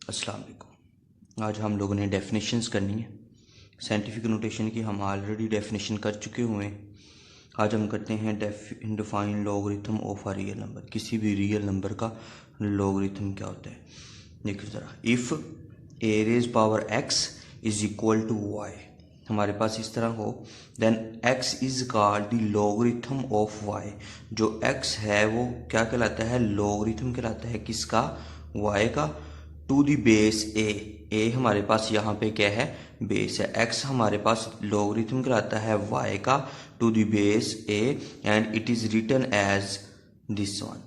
अस्सलाम वालेकुम। आज हम लोगों ने डेफिनेशंस करनी है। साइंटिफिक नोटेशन की हम ऑलरेडी डेफिनेशन कर चुके हुए हैं। आज हम करते हैं define logarithm of a real number. किसी भी रियल नंबर का लॉगरिथम क्या होता है, देखिए ज़रा। If a raise power x is equal to y, हमारे पास इस तरह हो, then x is called the logarithm of y। जो x है वो क्या कहलाता है, लॉगरिथम कहलाता है किसका, y का, टू द बेस a हमारे पास यहाँ पे क्या है, बेस है। x हमारे पास लॉगरिथम कहलाता है y का to the base a and it is written as this one.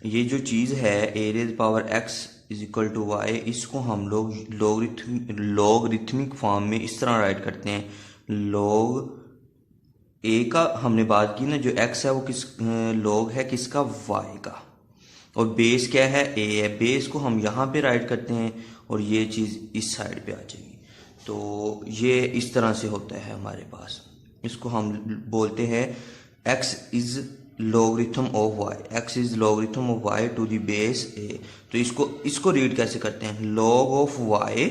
ये जो चीज़ है a raise power x is equal to y, इसको हम लोग लॉगरिथमिक फॉर्म में इस तरह राइट करते हैं। लॉग ए का हमने बात की ना, जो एक्स है वो किस लॉग है किसका, वाई का, और बेस क्या है, ए है। बेस को हम यहाँ पे राइट करते हैं और ये चीज़ इस साइड पे आ जाएगी। तो ये इस तरह से होता है हमारे पास। इसको हम बोलते हैं x is logarithm of y, x is logarithm of y to the base a. तो इसको रीड कैसे करते हैं, log of y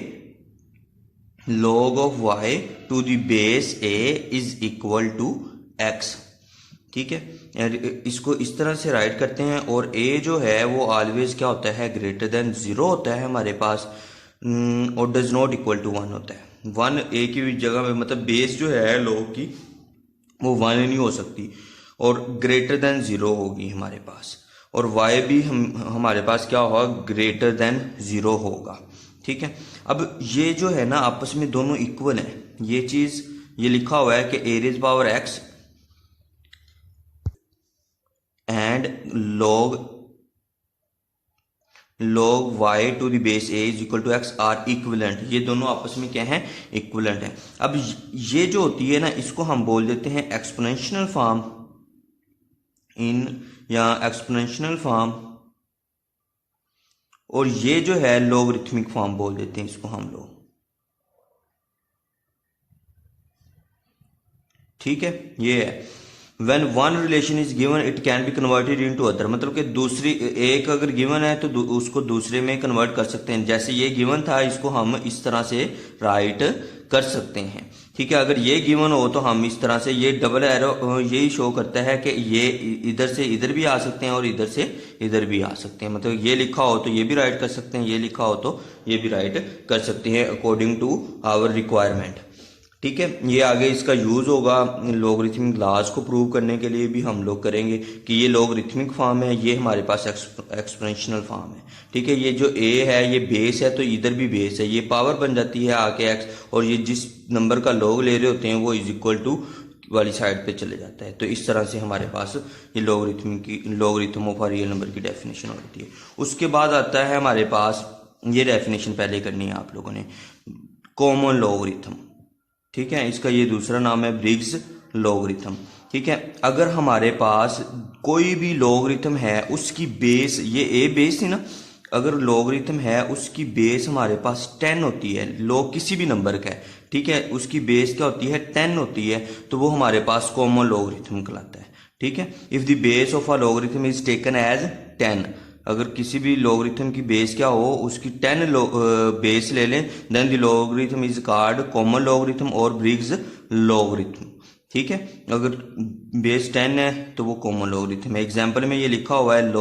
to the base a is equal to x. ठीक है, इसको इस तरह से राइट करते हैं। और ए जो है वो ऑलवेज क्या होता है, ग्रेटर देन 0 होता है हमारे पास, और डज नॉट इक्वल टू 1 होता है। 1 ए की जगह में, मतलब बेस जो है लॉग की वो 1 नहीं हो सकती, और ग्रेटर देन 0 होगी हमारे पास। और y भी हमारे पास क्या होगा, ग्रेटर देन 0 होगा। ठीक है, अब ये जो है ना आपस में दोनों इक्वल हैं। ये चीज़ ये लिखा हुआ है कि a raise power x and log y to the base a is equal to x or equivalent. ये दोनों आपस में क्या है, इक्विवेलेंट है। अब ये जो होती है ना, इसको हम बोल देते हैं एक्सपोनेंशियल फॉर्म या एक्सपोनेंशियल फॉर्म, और ये जो है लॉगरिथमिक फॉर्म बोल देते हैं इसको हम लोग। ठीक है, ये है when one relation is given it can be converted into other। मतलब कि दूसरी एक अगर गिवन है तो उसको दूसरे में कन्वर्ट कर सकते हैं। जैसे ये गिवन था, इसको हम इस तरह से राइट कर सकते हैं। ठीक है, अगर ये गिवन हो तो हम इस तरह से, ये डबल एरो यही शो करता है कि ये इधर से इधर भी आ सकते हैं और इधर से इधर भी आ सकते हैं। मतलब ये लिखा हो तो ये भी राइट कर सकते हैं, ये लिखा हो तो ये भी राइट कर सकते हैं अकॉर्डिंग टू आवर रिक्वायरमेंट। ठीक है, ये आगे इसका यूज़ होगा लॉगरिथमिक लॉज को प्रूव करने के लिए भी हम लोग करेंगे कि ये लॉगरिथमिक फॉर्म है, ये हमारे पास एक्सपोनेंशियल फॉर्म है। ठीक है, ये जो ए है ये बेस है, तो इधर भी बेस है, ये पावर बन जाती है आके एक्स, और ये जिस नंबर का लॉग ले रहे होते हैं वो इज इक्वल टू वाली साइड पे चले जाता है। तो इस तरह से हमारे पास ये logarithm of a real number की डेफिनेशन होती है। उसके बाद आता है हमारे पास, ये डेफिनेशन पहले करनी है आप लोगों ने, कॉमन लॉगरिथम। ठीक है, इसका ये दूसरा नाम है ब्रिग्स लॉगरिथम। ठीक है, अगर हमारे पास कोई भी लॉगरिथम है, उसकी बेस, ये ए बेस थी ना, अगर लॉगरिथम है उसकी बेस हमारे पास 10 होती है, लॉग किसी भी नंबर का है, ठीक है, उसकी बेस क्या होती है, 10 होती है, तो वो हमारे पास कॉमन लॉगरिथम कहलाता है। ठीक है, if the base of a logarithm is taken as 10, अगर किसी भी लॉगरिथम की बेस क्या हो, उसकी 10 बेस ले लें, then the logarithm is called common logarithm और ब्रिग्स लॉगरिथम। ठीक है, अगर बेस 10 है तो वो कॉमन लॉगरिथम है। एग्जांपल में ये लिखा हुआ है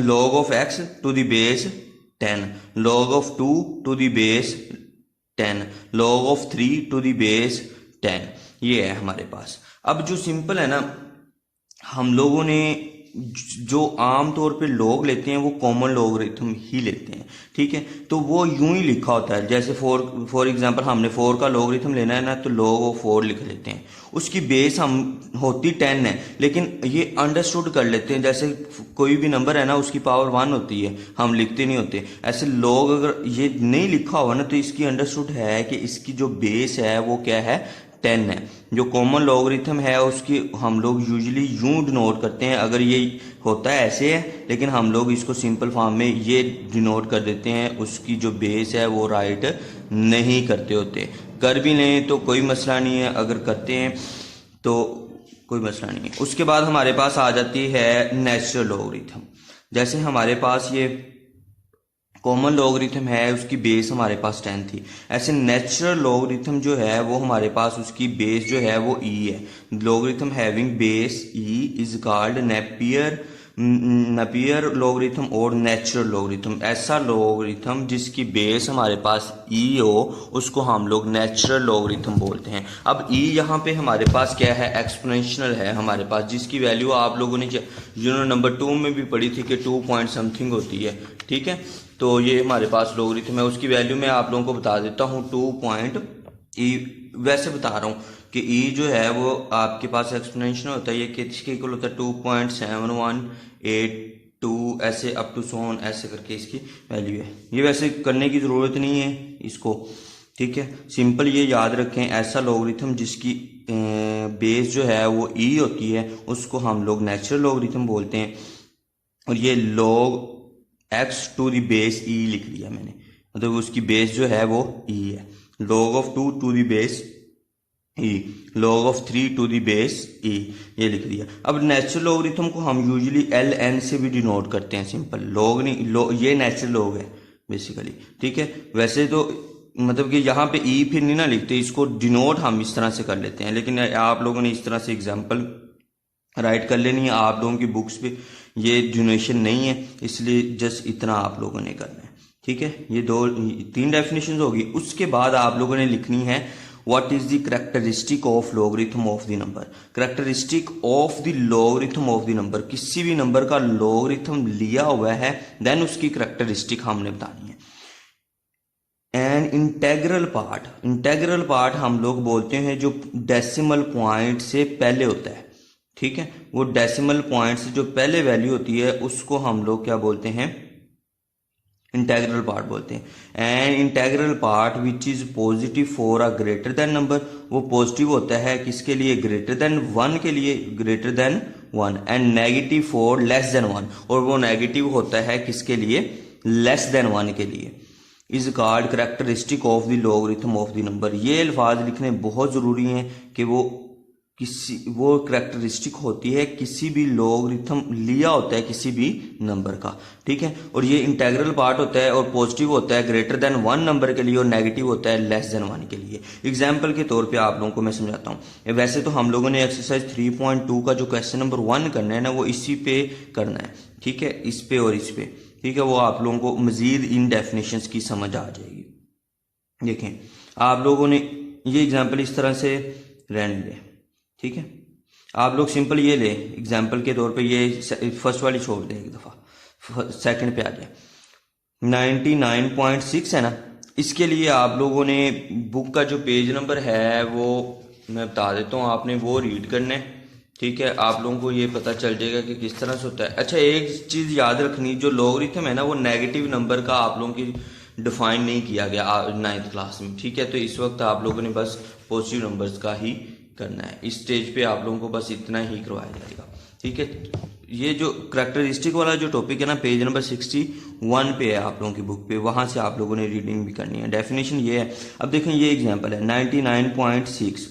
log of x to the base 10, log of 2 to the base 10, log of 3 to the base 10। ये है हमारे पास। अब जो सिंपल है ना, हम लोगों ने जो आम तौर पे लॉग लेते हैं वो कॉमन लॉगरिथम ही लेते हैं। ठीक है, तो वो यूं ही लिखा होता है, जैसे फॉर एग्जांपल हमने 4 का लॉगरिथम लेना है ना, तो log ऑफ 4 लिख लेते हैं। उसकी बेस हम होती 10 है, लेकिन ये अंडरस्टूड कर लेते हैं, जैसे कोई भी नंबर है ना उसकी पावर 1 होती है, हम लिखते नहीं होते। ऐसे log अगर ये नहीं लिखा हुआ ना, तो इसकी अंडरस्टूड है कि इसकी जो बेस है वो क्या है, 10 है। जो कॉमन लॉगरिथम है उसकी हम लोग यूजुअली यूं डिनोट करते हैं, अगर ये होता है ऐसे है, लेकिन हम लोग इसको सिंपल फॉर्म में ये डिनोट कर देते हैं, उसकी जो बेस है वो राइट नहीं करते होते। कर भी लें तो कोई मसला नहीं है, अगर करते हैं तो कोई मसला नहीं है। उसके बाद हमारे पास आ जाती है नेचुरल लॉगरिथम। जैसे हमारे पास ये कॉमन लॉगरिथम है उसकी बेस हमारे पास 10 थी। ऐसे नेचुरल लॉगरिथम जो है वो हमारे पास उसकी बेस जो है वो e है। Logarithm having base e is called Napier logarithm और नेचुरल लॉगरिथम। ऐसा लॉगरिथम जिसकी बेस हमारे पास e हो उसको हम लोग नेचुरल लॉगरिथम बोलते हैं। अब e यहाँ पे हमारे पास क्या है, एक्सपोनेंशियल है हमारे पास, जिसकी वैल्यू आप लोगों ने यूनिट नंबर 2 में भी पढ़ी थी कि 2 पॉइंट समथिंग होती है। ठीक है, तो ये हमारे पास लॉगरिथम है, उसकी वैल्यू मैं आप लोगों को बता देता हूँ 2.e। वैसे बता रहा हूँ कि e जो है वो आपके पास एक्सपोनेंशियल होता है, ये किसके इक्वल होता है 2.7182 ऐसे अप टू सोन ऐसे करके इसकी वैल्यू है। ये वैसे करने की ज़रूरत नहीं है इसको, ठीक है, सिंपल ये याद रखें, ऐसा लॉगरिथम जिसकी बेस जो है वो e होती है उसको हम लोग नेचुरल लॉगरिथम बोलते हैं। और ये log x to the base e लिख दिया मैंने, मतलब उसकी बेस जो है वो e है। log of 2 to the base e, log of 3 to the base e, ये लिख दिया। अब नेचुरल लॉगरिथम को हम यूजुअली ln से भी डिनोट करते हैं, सिंपल log नहीं, ये नेचुरल log है बेसिकली। ठीक है, वैसे तो मतलब कि यहाँ पे e फिर नहीं ना लिखते, इसको डिनोट हम इस तरह से कर लेते हैं, लेकिन आप लोगों ने इस तरह से एग्जाम्पल राइट कर लेनी है। आप लोगों की बुक्स पे ये डिनोशन नहीं है, इसलिए जस्ट इतना आप लोगों ने करना है। ठीक है, ये 3 डेफिनेशन होगी। उसके बाद आप लोगों ने लिखनी है what is the characteristic of logarithm of the number. Characteristic of the logarithm of the number, किसी भी नंबर का लॉगरिथम लिया हुआ है देन उसकी कैरेक्टरिस्टिक हमने बतानी है। एंड इंटेग्रल पार्ट हम लोग बोलते हैं जो डेसिमल पॉइंट से पहले होता है। ठीक है, वो डेसिमल पॉइंट से जो पहले वैल्यू होती है उसको हम लोग क्या बोलते हैं, इंटेग्रल पार्ट बोलते हैं। And integral part which is positive for a greater than number, वो पॉजिटिव होता है किसके लिए, ग्रेटर देन 1 के लिए, greater than 1। And negative for less than 1, और वो नेगेटिव होता है किसके लिए, लेस देन 1 के लिए। Is called characteristic of the logarithm of the number. ये अल्फाज लिखने बहुत जरूरी हैं कि वो कैरेक्टरिस्टिक होती है किसी भी लॉगरिथम लिया होता है किसी भी नंबर का। ठीक है, और ये इंटेग्रल पार्ट होता है और पॉजिटिव होता है ग्रेटर देन 1 नंबर के लिए और नेगेटिव होता है लेस देन 1 के लिए। एग्जाम्पल के तौर पे आप लोगों को मैं समझाता हूँ। वैसे तो हम लोगों ने एक्सरसाइज 3.2 का जो क्वेश्चन नंबर 1 करना है ना वो इसी पे करना है। ठीक है, इस पे और इस पे, ठीक है, वो आप लोगों को मजीद इन डेफिनेशंस की समझ आ जाएगी। देखें आप लोगों ने ये एग्जाम्पल इस तरह से रहने दें। ठीक है, आप लोग सिंपल ये ले एग्जाम्पल के तौर पे, ये फर्स्ट वाली छोड़ दें एक दफ़ा, सेकंड पे आ जाए। 99.6 है ना, इसके लिए आप लोगों ने बुक का जो पेज नंबर है वो मैं बता देता हूँ, आपने वो रीड करना है। ठीक है, आप लोगों को ये पता चल जाएगा कि किस तरह से होता है। अच्छा, एक चीज़ याद रखनी, जो लॉगरिथम है ना वो नेगेटिव नंबर का आप लोगों की डिफाइन नहीं किया गया 9th क्लास में। ठीक है, तो इस वक्त आप लोगों ने बस पॉजिटिव नंबर्स का ही करना है। इस स्टेज पे आप लोगों को बस इतना ही करवाया जाएगा। ठीक है, ये जो कैरेक्टरिस्टिक वाला जो टॉपिक है ना पेज नंबर 61 पे है आप लोगों की बुक पे, वहां से आप लोगों ने रीडिंग भी करनी है। डेफिनेशन ये है, अब देखें ये एग्जांपल है 99.6।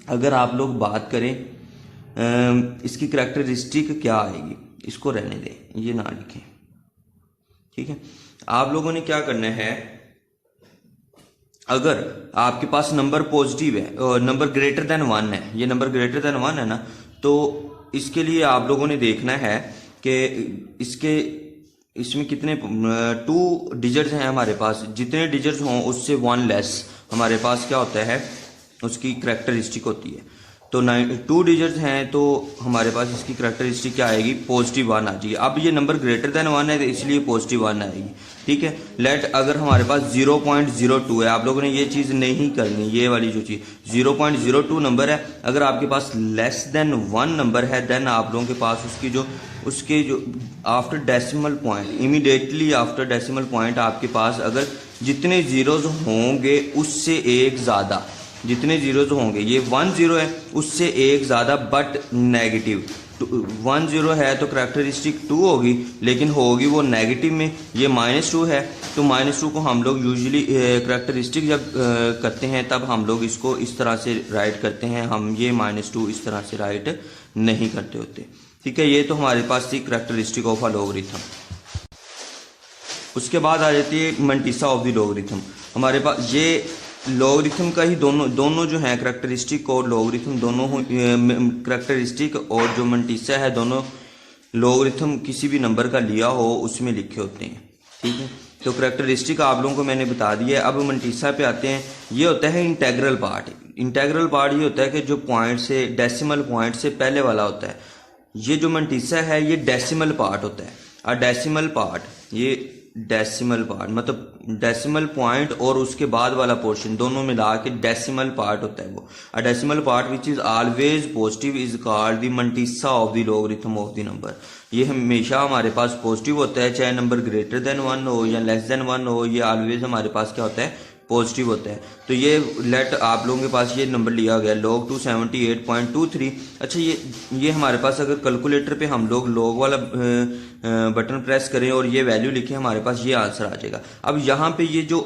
अगर आप लोग बात करें इसकी कैरेक्टरिस्टिक क्या आएगी, इसको रहने दें, ये ना लिखें। ठीक है, आप लोगों ने क्या करना है, अगर आपके पास नंबर पॉजिटिव है, नंबर ग्रेटर देन 1 है, ये नंबर ग्रेटर देन 1 है ना, तो इसके लिए आप लोगों ने देखना है कि इसमें कितने 2 डिजिट्स हैं हमारे पास, जितने डिजिट्स हों उससे 1 लेस हमारे पास क्या होता है, उसकी कैरेक्टरिस्टिक होती है। तो 2 डिजिट्स हैं तो हमारे पास इसकी कैरेक्टरिस्टिक क्या आएगी, पॉजिटिव 1 आ जाएगी। अब ये नंबर ग्रेटर देन 1 है तो इसलिए पॉजिटिव 1 आएगी। ठीक है, लेट अगर हमारे पास 0.02 है, आप लोगों ने ये चीज़ नहीं करनी, ये वाली जो चीज़ 0.02 नंबर है, अगर आपके पास लेस देन 1 नंबर है देन आप लोगों के पास उसके जो after decimal point, immediately after decimal point आपके पास अगर जितने जीरोज होंगे उससे एक ज़्यादा, जितने जीरोज होंगे, ये 1 0 है उससे एक ज़्यादा बट नेगेटिव, 1 0 है तो कैरेक्टरिस्टिक 2 होगी, लेकिन होगी वो नेगेटिव में। ये -2 है तो -2 को हम लोग यूजुअली कैरेक्टरिस्टिक जब करते हैं तब हम लोग इसको इस तरह से राइट करते हैं, हम ये -2 इस तरह से राइट नहीं करते होते। ठीक है, ये तो हमारे पास थी कैरेक्टरिस्टिक ऑफ अ लॉगरिथम। उसके बाद आ जाती है मंटीसा ऑफ द लॉगरिथम। हमारे पास ये लॉगरिथम का ही दोनों जो है करैक्टरिस्टिक और लॉगरिथम दोनों करैक्टरिस्टिक और जो मंटीसा है दोनों लॉगरिथम किसी भी नंबर का लिया हो उसमें लिखे होते हैं, ठीक है। तो करैक्टरिस्टिक आप लोगों को मैंने बता दिया है। अब मंटीसा पे आते हैं। ये होता है इंटेग्रल पार्ट। इंटेग्रल पार्ट ये होता है कि जो पॉइंट से डेसिमल पॉइंट से पहले वाला होता है। ये जो मंटीसा है ये डेसिमल पार्ट होता है। और डेसिमल पार्ट, ये डेसिमल पार्ट मतलब डेसिमल पॉइंट और उसके बाद वाला पोर्शन दोनों मिला के डेसिमल पार्ट होता है वो। A decimal part which is always positive is called the mantissa of the logarithm of the number. ये हमेशा हमारे पास पॉजिटिव होता है, चाहे नंबर ग्रेटर देन 1 हो या लेस देन 1 हो, ये ऑलवेज हमारे पास क्या होता है, पॉजिटिव होता है। तो ये लेट आप लोगों के पास ये नंबर लिया गया log 278.23। अच्छा, ये हमारे पास अगर कैलकुलेटर पे हम लोग log वाला बटन प्रेस करें और ये वैल्यू लिखें, हमारे पास ये आंसर आ जाएगा। अब यहाँ पे ये जो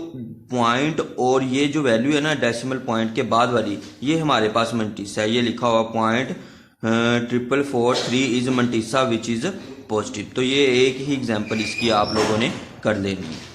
पॉइंट और ये जो वैल्यू है ना डेसिमल पॉइंट के बाद वाली, ये हमारे पास मंटीसा है। ये लिखा हुआ point 443 is mantissa which is positive. तो ये एक ही एग्जाम्पल इसकी आप लोगों ने कर लेनी है।